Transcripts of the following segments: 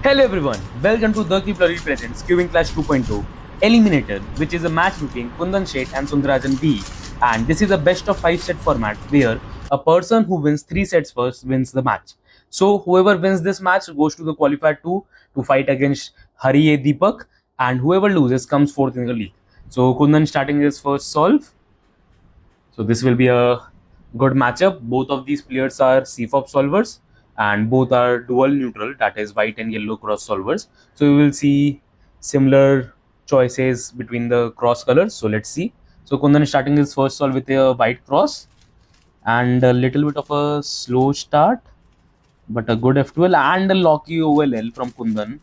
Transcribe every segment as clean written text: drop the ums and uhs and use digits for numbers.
Hello everyone, welcome to The Key Presents Cubing Clash 2.0 Eliminator, which is a match between Kundan Shet and Sundararajan V. And this is a best of 5 set format where a person who wins 3 sets first wins the match. So whoever wins this match goes to the Qualifier 2 to fight against Hariye Deepak, and whoever loses comes fourth in the league. So Kundan starting his first solve. So this will be a good matchup. Both of these players are CFOP solvers and both are dual neutral, that is white and yellow cross solvers. So we will see similar choices between the cross colors. So let's see. So Kundan is starting his first solve with a white cross and a little bit of a slow start, but a good F12 and a locky OLL from Kundan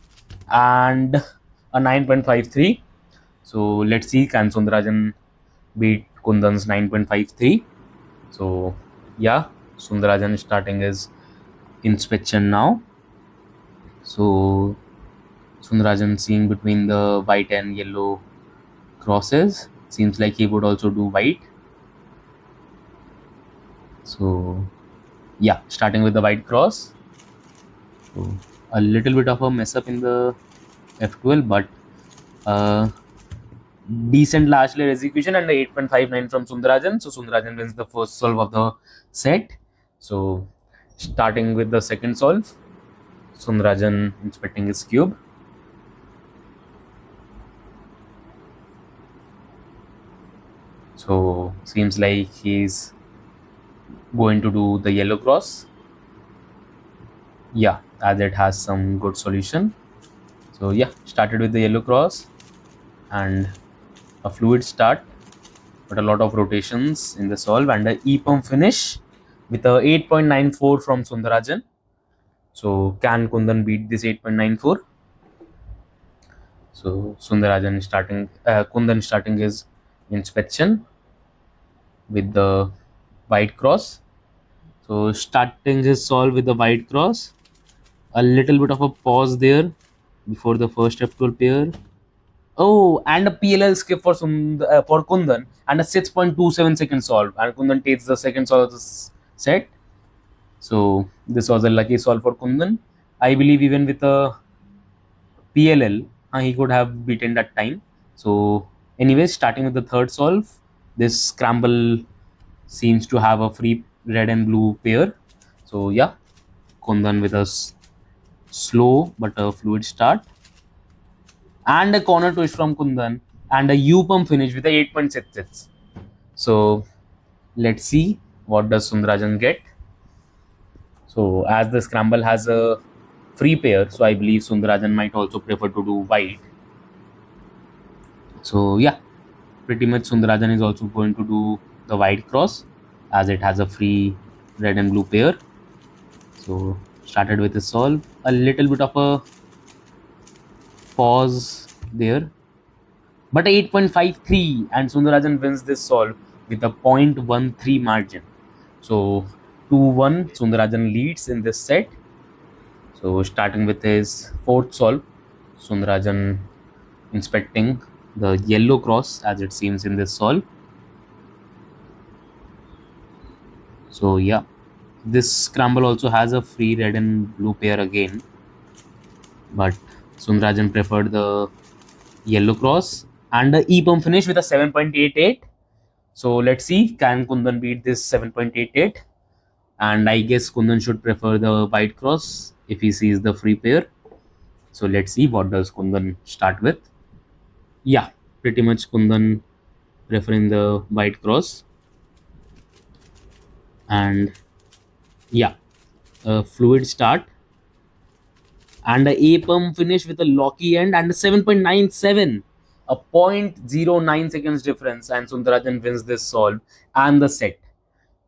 and a 9.53. So let's see, can Sundararajan beat Kundan's 9.53? So yeah, Sundararajan is starting his inspection now. So Sundararajan seeing between the white and yellow crosses. Seems like he would also do white. So yeah, starting with the white cross. So a little bit of a mess up in the F12, but decent large layer execution and a 8.59 from Sundararajan. So Sundararajan wins the first solve of the set. So starting with the second solve, Sundararajan inspecting his cube. So seems like he's going to do the yellow cross. Yeah, as it has some good solution. So yeah, started with the yellow cross and a fluid start, but a lot of rotations in the solve and a E-pump finish with a 8.94 from Sundararajan. So can Kundan beat this 8.94? So Sundararajan starting, Kundan starting his inspection with the white cross. So starting his solve with the white cross, a little bit of a pause there before the first F12 pair. Oh, and a PLL skip for for Kundan and a 6.27 second solve, and Kundan takes the second solve of the set. So this was a lucky solve for Kundan. I believe even with a PLL, he could have beaten that time. So anyways, starting with the third solve, this scramble seems to have a free red and blue pair. So yeah, Kundan with a slow but a fluid start and a corner twist from Kundan and a U-pump finish with a 8.66. So let's see what does Sundararajan get. So as the scramble has a free pair, so I believe Sundararajan might also prefer to do white. So yeah, pretty much Sundararajan is also going to do the white cross as it has a free red and blue pair. So started with a solve, a little bit of a pause there, but 8.53, and Sundararajan wins this solve with a 0.13 margin. So 2-1, Sundararajan leads in this set. So starting with his fourth solve, Sundararajan inspecting the yellow cross as it seems in this solve. So yeah, this scramble also has a free red and blue pair again, but Sundararajan preferred the yellow cross and the E-pump finish with a 7.88. So let's see, can Kundan beat this 7.88? And I guess Kundan should prefer the white cross if he sees the free pair. So let's see what does Kundan start with. Yeah, pretty much Kundan preferring the white cross. And yeah, a fluid start and a A-pump finish with a locky end and a 7.97, a 0.09 seconds difference, and Sundararajan wins this solve and the set.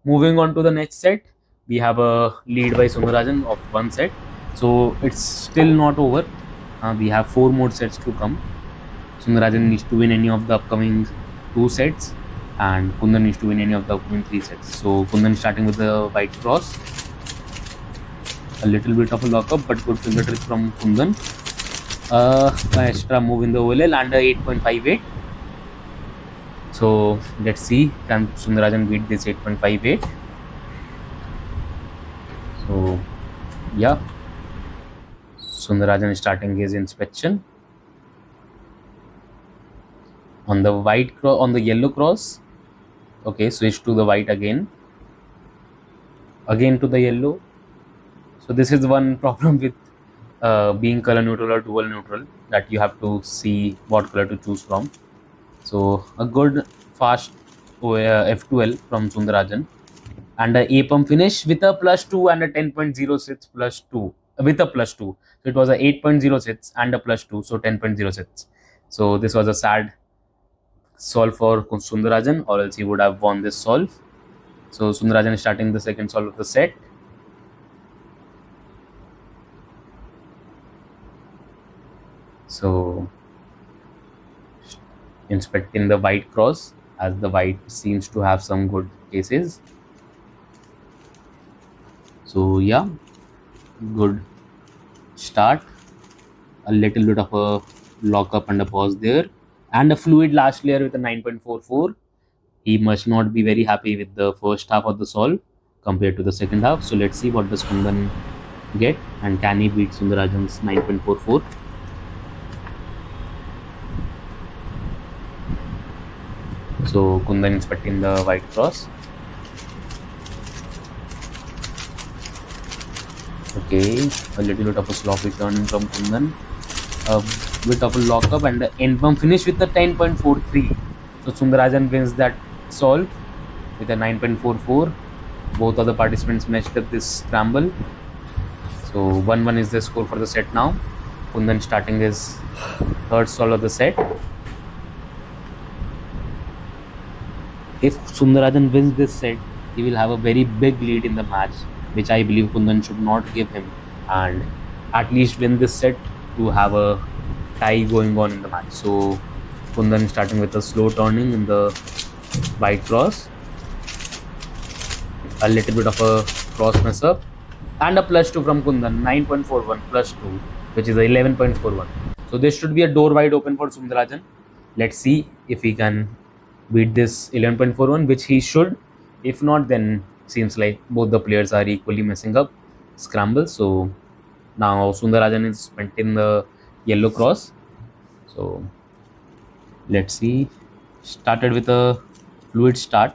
Moving on to the next set, we have a lead by Sundararajan of one set. So it's still not over. We have 4 more sets to come. Sundararajan needs to win any of the upcoming 2 sets and Kundan needs to win any of the upcoming 3 sets. So Kundan starting with the white cross. A little bit of a lockup, but good finger trick from Kundan. An extra move in the OLL and a 8.58. So let's see, can Sundararajan beat this 8.58? So yeah, Sundarajan is starting his inspection. On the on the yellow cross. Okay, switch to the white again. Again to the yellow. So this is one problem with being color neutral or dual neutral, that you have to see what color to choose from. So a good fast F12 from Sundarajan, and a pump finish with a +2 and a 10.06 +2 with a +2. So it was a 8.06 and a +2, so 10.06. So this was a sad solve for Sundarajan, or else he would have won this solve. So Sundarajan is starting the second solve of the set. So inspecting the white cross, as the white seems to have some good cases. So yeah, good start. A little bit of a lockup and a pause there, and a fluid last layer with a 9.44. He must not be very happy with the first half of the solve compared to the second half. So let's see what does Kundan get, and can he beat Sundarajan's 9.44. So Kundan inspecting the white cross. Okay, a little bit of a sloppy turn from Kundan, a bit of a lockup, and the end pump finish with a 10.43. So Sundarajan wins that solve with a 9.44. Both of the participants matched up this scramble. So 1-1 is the score for the set now. Kundan starting his third solve of the set. If Sundarajan wins this set, he will have a very big lead in the match, which I believe Kundan should not give him, and at least win this set to have a tie going on in the match. So Kundan starting with a slow turning in the white cross, a little bit of a cross mess up, and a +2 from Kundan, 9.41 +2, which is 11.41. So this should be a door wide open for Sundarajan. Let's see if he can beat this 11.41, which he should. If not, then seems like both the players are equally messing up scramble. So now Sundarajan is in the yellow cross. So let's see. Started with a fluid start,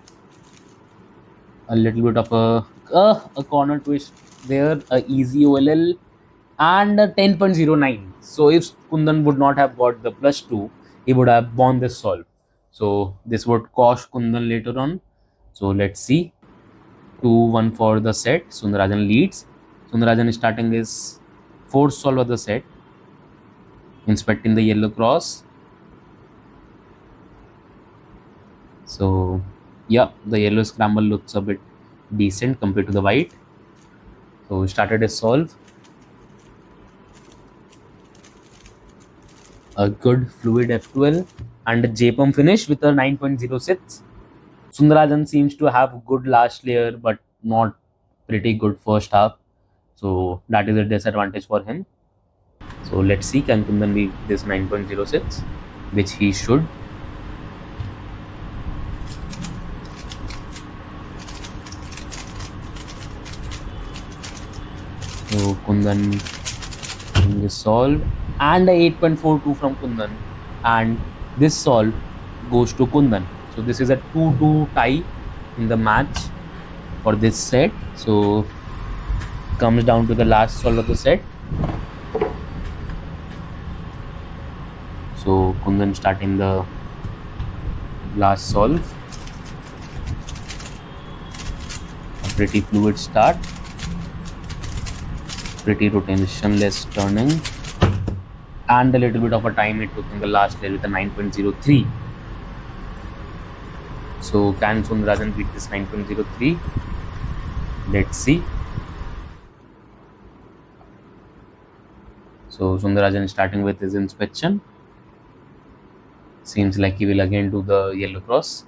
a little bit of a corner twist there, a easy OLL, and a 10.09. So if Kundan would not have got the +2, he would have won this solve. So this would cost Kundan later on. So let's see. 2-1 for the set. Sundarajan leads. Sundarajan is starting his fourth solve of the set, inspecting the yellow cross. So yeah, the yellow scramble looks a bit decent compared to the white. So we started his solve. A good fluid F12 and a J-pump finish with a 9.06. Sundarajan seems to have good last layer, but not pretty good first half. So that is a disadvantage for him. So let's see, can Kundan beat this 9.06, which he should. So Kundan in this solve, and a 8.42 from Kundan, and this solve goes to Kundan. So this is a 2-2 tie in the match for this set. So comes down to the last solve of the set. So Kundan starting the last solve. A pretty fluid start, pretty rotationless turning, and a little bit of a time it took in the last layer with a 9.03. So can Sundarajan beat this 9.03? Let's see. So Sundarajan is starting with his inspection. Seems like he will again do the yellow cross.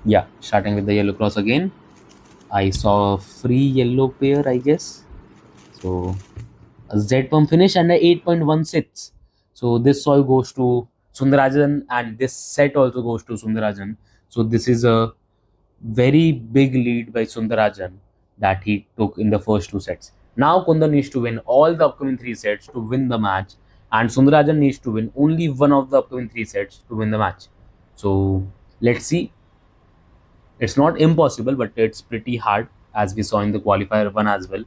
Yeah, starting with the yellow cross again. I saw a free yellow pair, I guess. So a Z pump finish and a 8.16. So this all goes to Sundarajan, and this set also goes to Sundarajan. So this is a very big lead by Sundarajan. that he took in the first two sets. Now Kundan needs to win all the upcoming three sets to win the match, and Sundarajan needs to win only one of the upcoming three sets to win the match. So let's see. It's not impossible, but it's pretty hard, as we saw in the qualifier one as well,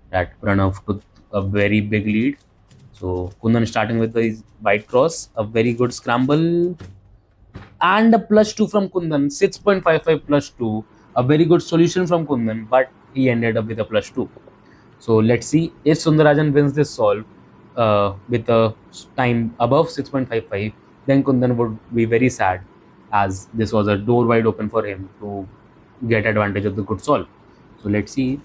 that Pranav took a very big lead. So Kundan starting with the white cross, a very good scramble, and a plus two from Kundan, 6.55 plus two, a very good solution from Kundan, but he ended up with a plus two. So let's see if Sundarajan wins this solve with a time above 6.55, then Kundan would be very sad, as this was a door wide open for him to get advantage of the good solve. So let's see.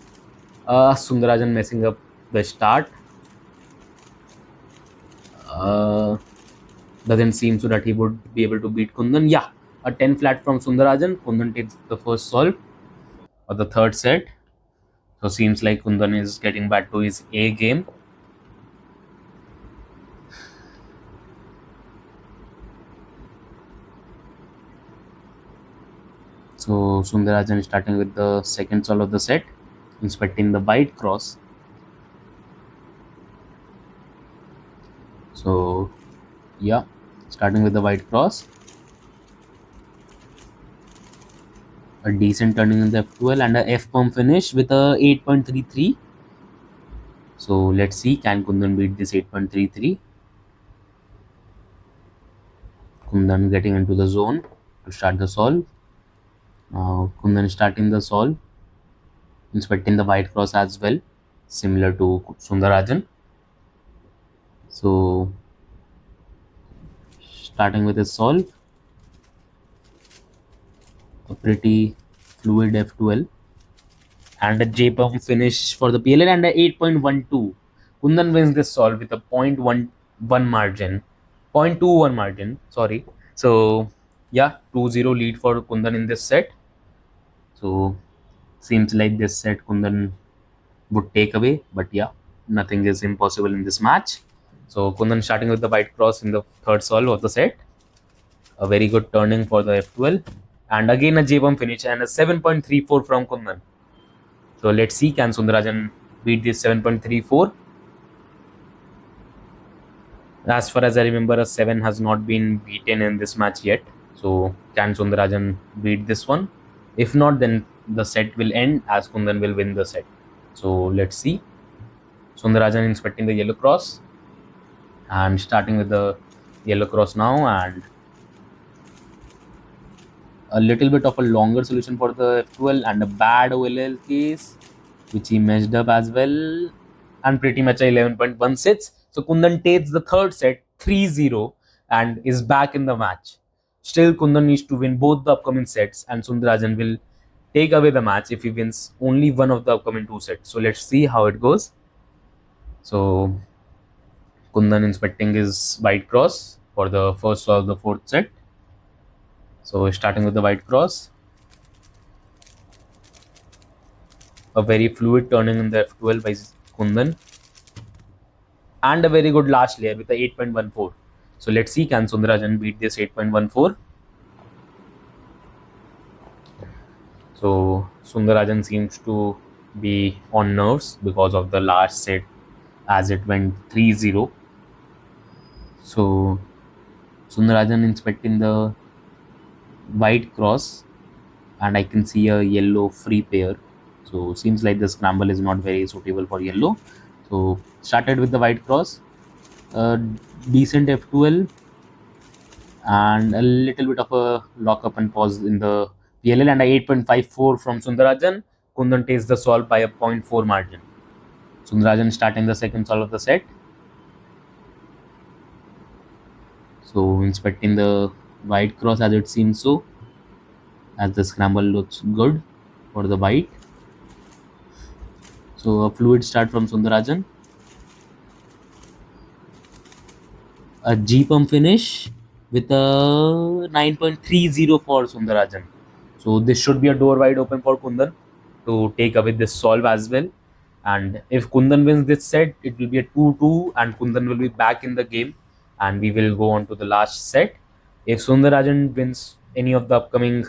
Sundarajan messing up the start. Doesn't seem so that he would be able to beat Kundan. Yeah, a 10 flat from Sundarajan. Kundan takes the first solve or the third set. So seems like Kundan is getting back to his A game. So Sundarajan is starting with the second solve of the set, inspecting the white cross. So yeah, starting with the white cross. A decent turning in the F12 and a F pump finish with a 8.33. So let's see, can Kundan beat this 8.33? Kundan getting into the zone to start the solve. Now Kundan starting the solve, inspecting the white cross as well, similar to Sundarajan. So starting with his solve, a pretty fluid F12 and a J pump finish for the PLL and a 8.12. Kundan wins this solve with a 0.11 margin, 0.21 margin, sorry. So yeah, 2-0 lead for Kundan in this set. So seems like this set Kundan would take away, but yeah, nothing is impossible in this match. So Kundan starting with the white cross in the third solve of the set. A very good turning for the F12. And again a J-bomb finish and a 7.34 from Kundan. So let's see, can Sundarajan beat this 7.34? As far as I remember, a 7 has not been beaten in this match yet. So can Sundarajan beat this one? If not, then the set will end as Kundan will win the set. So let's see. Sundararajan inspecting the yellow cross and starting with the yellow cross now, and a little bit of a longer solution for the F12 and a bad OLL case which he messed up as well, and pretty much a 11.16. So Kundan takes the third set 3-0 and is back in the match. Still Kundan needs to win both the upcoming sets and Sundarajan will take away the match if he wins only one of the upcoming two sets. So let's see how it goes. So Kundan inspecting his white cross for the first of the fourth set. So starting with the white cross, a very fluid turning in the F12 by Kundan, and a very good last layer with the 8.14. So let's see, can Sundarajan beat this 8.14? So Sundarajan seems to be on nerves because of the last set as it went 3-0. So Sundarajan inspecting the white cross and I can see a yellow free pair. So seems like the scramble is not very suitable for yellow. So started with the white cross, a decent F12 and a little bit of a lock up and pause in the PLL and a 8.54 from Sundarajan. Kundan takes the solve by a 0.4 margin. Sundarajan starting the second solve of the set. So inspecting the white cross as it seems so, as the scramble looks good for the white. So a fluid start from Sundarajan. A G pump finish with a 9.30 for Sundarajan. So this should be a door wide open for Kundan to take away this solve as well. And if Kundan wins this set, it will be a 2-2 and Kundan will be back in the game and we will go on to the last set. If Sundarajan wins any of the upcoming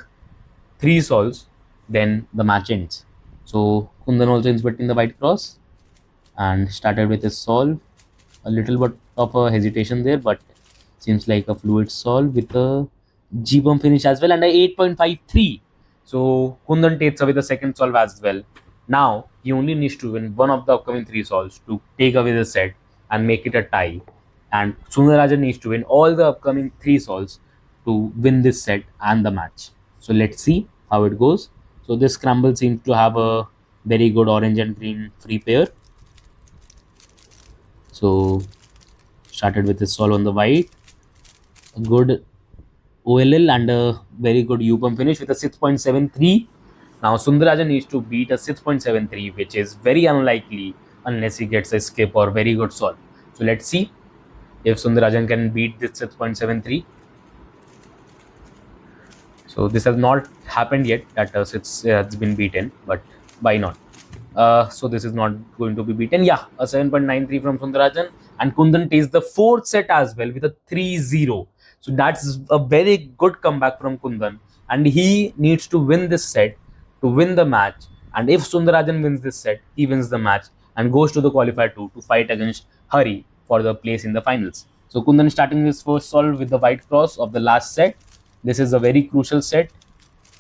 three solves, then the match ends. So Kundan also inspecting the white cross and started with his solve. A little bit of a hesitation there, but seems like a fluid solve with a G bomb finish as well and a 8.53. So Kundan takes away the second solve as well. Now he only needs to win one of the upcoming three solves to take away the set and make it a tie. And Sundararajan needs to win all the upcoming three solves to win this set and the match. So let's see how it goes. So this scramble seems to have a very good orange and green free pair. So started with his solve on the white, a good OLL and a very good U-pump finish with a 6.73. Now Sundarajan needs to beat a 6.73, which is very unlikely unless he gets a skip or very good solve. So let's see if Sundarajan can beat this 6.73. So this has not happened yet that 6 has been beaten, but why not? So this is not going to be beaten. Yeah, a 7.93 from Sundarajan, and Kundan takes the fourth set as well with a 3-0. So that's a very good comeback from Kundan, and he needs to win this set to win the match. And if Sundarajan wins this set, he wins the match and goes to the qualifier 2 to fight against Hari for the place in the finals. So Kundan starting his first solve with the white cross of the last set. This is a very crucial set.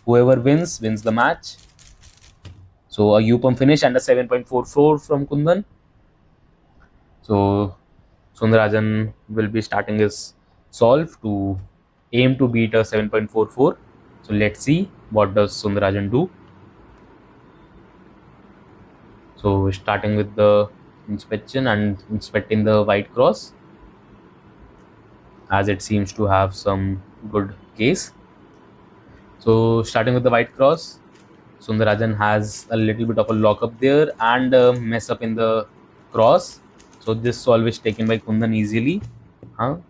Whoever wins the match. So a U-pump finish and a 7.44 from Kundan. So Sundarajan will be starting his solve to aim to beat a 7.44. So let's see what does Sundarajan do. So starting with the inspection and inspecting the white cross, as it seems to have some good case. So starting with the white cross, Sundarajan has a little bit of a lockup there and a mess up in the cross. So this solve is taken by Kundan easily.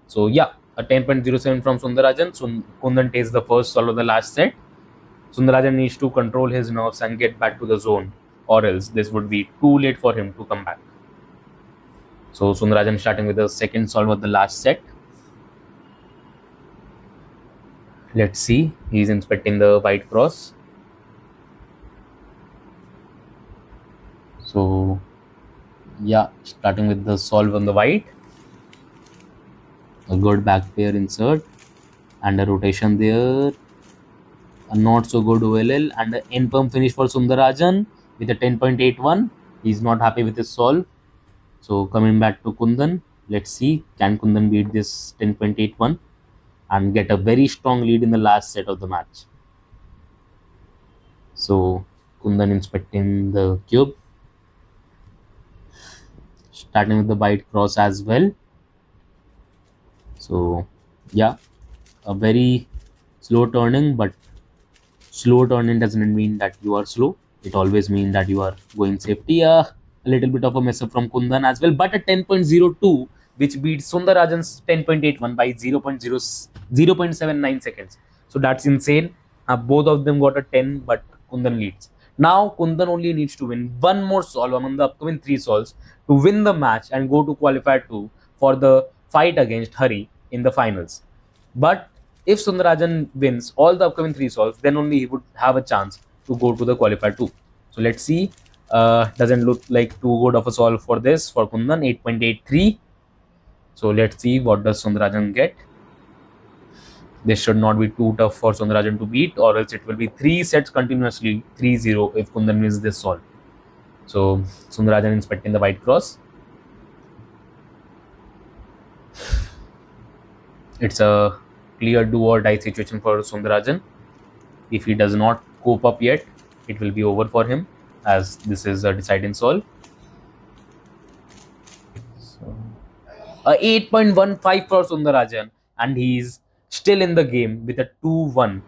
So yeah, a 10.07 from Sundarajan. Kundan takes the first solve of the last set. Sundarajan needs to control his nerves and get back to the zone, or else this would be too late for him to come back. So Sundarajan starting with the second solve of the last set. Let's see, he's inspecting the white cross. So yeah, starting with the solve on the white, a good back pair insert and a rotation there, a not so good OLL and an end pump finish for Sundarajan with a 10.81. He's not happy with his solve. So coming back to Kundan, let's see, can Kundan beat this 10.81 and get a very strong lead in the last set of the match. So Kundan inspecting the cube, starting with the white cross as well. So yeah, a very slow turning, but slow turning doesn't mean that you are slow. It always means that you are going safety. A little bit of a mess up from Kundan as well, but a 10.02 which beats Sundarajan's 10.81 by 0.79 seconds. So that's insane. Both of them got a 10, but Kundan leads. Now Kundan only needs to win one more solve among the upcoming three solves to win the match and go to qualifier 2 for the fight against Hari in the finals. But if Sundarajan wins all the upcoming three solves, then only he would have a chance to go to the qualifier 2. So let's see. Doesn't look like too good of a solve for this for Kundan, 8.83. So let's see what does Sundarajan get. This should not be too tough for Sundarajan to beat, or else it will be 3 sets continuously 3-0 if Kundan wins this solve. So Sundarajan inspecting the white cross. It's a clear do or die situation for Sundarajan. If he does not cope up yet, it will be over for him, as this is a deciding solve. So, a 8.15 for Sundarajan, and he's still in the game with a 2-1.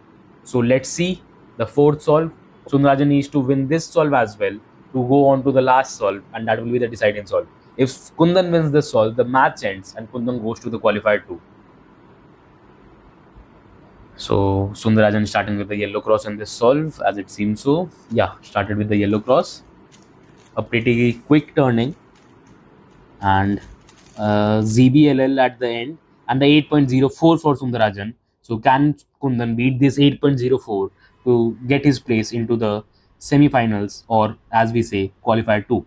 So let's see the fourth solve. Sundarajan needs to win this solve as well to go on to the last solve, and that will be the deciding solve. If Kundan wins this solve, the match ends and Kundan goes to the qualifier 2. So Sundarajan starting with the yellow cross in this solve, as it seems so. Yeah, started with the yellow cross. A pretty quick turning and ZBLL at the end, and the 8.04 for Sundarajan. So can Kundan beat this 8.04 to get his place into the semi-finals, or as we say, qualifier 2.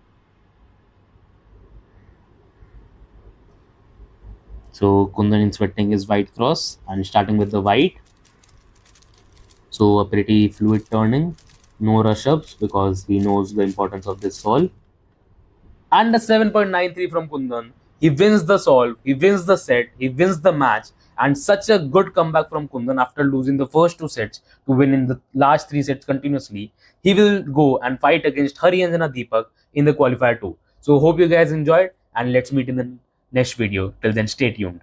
So Kundan inspecting his white cross and starting with the white. So a pretty fluid turning, no rush ups because he knows the importance of this solve. And a 7.93 from Kundan. He wins the solve, he wins the set, he wins the match, and such a good comeback from Kundan after losing the first 2 sets to win in the last 3 sets continuously. He will go and fight against Harianjana Deepak in the qualifier 2. So hope you guys enjoyed, and let's meet in the next video. Till then, stay tuned.